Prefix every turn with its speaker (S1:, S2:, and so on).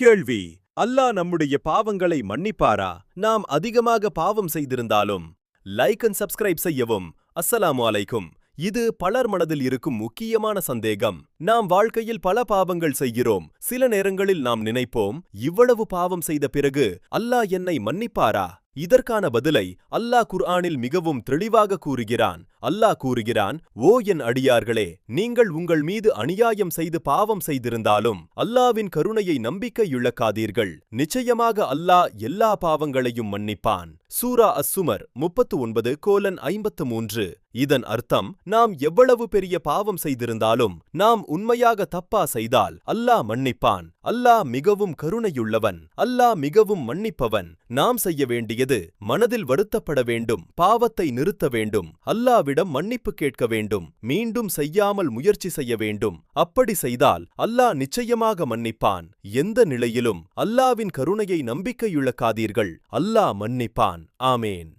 S1: கேள்வி: அல்லாஹ் நம்முடைய பாவங்களை மன்னிப்பாரா? நாம் அதிகமாக பாவம் செய்திருந்தாலும் லைக் அண்ட் சப்ஸ்கிரைப் செய்யவும். அஸ்ஸலாமு அலைக்கும். இது பலர் மனதில் இருக்கும் முக்கியமான சந்தேகம். நாம் வாழ்க்கையில் பல பாவங்கள் செய்கிறோம். சில நேரங்களில் நாம் நினைப்போம், இவ்வளவு பாவம் செய்த பிறகு அல்லாஹ் என்னை மன்னிப்பாரா? இதற்கான பதிலை அல்லாஹ் குர்ஆனில் மிகவும் தெளிவாக கூறுகிறான். அல்லாஹ் கூறுகிறான், ஓ என் அடியார்களே, நீங்கள் உங்கள் மீது அநியாயம் செய்து பாவம் செய்திருந்தாலும் அல்லாஹ்வின் கருணையை நம்பிக்கை இழக்காதீர்கள். நிச்சயமாக அல்லாஹ் எல்லா பாவங்களையும் மன்னிப்பான். சூரா அஸ்-சுமர் 39:53. இதன் அர்த்தம், நாம் எவ்வளவு பெரிய பாவம் செய்திருந்தாலும் நாம் உண்மையாக தப்பா செய்தால் அல்லாஹ் மன்னிப்பான். அல்லாஹ் மிகவும் கருணையுள்ளவன். அல்லாஹ் மிகவும் மன்னிப்பவன். நாம் செய்ய வேண்டியது மனதில் வருத்தப்பட வேண்டும், பாவத்தை நிறுத்த வேண்டும், அல்லாஹ்விடம் மன்னிப்பு கேட்க வேண்டும், மீண்டும் செய்யாமல் முயற்சி செய்ய வேண்டும். அப்படி செய்தால் அல்லாஹ் நிச்சயமாக மன்னிப்பான். எந்த நிலையிலும் அல்லாஹ்வின் கருணையை நம்பிக்கை இழக்காதீர்கள். அல்லாஹ் மன்னிப்பான். ஆமேன்.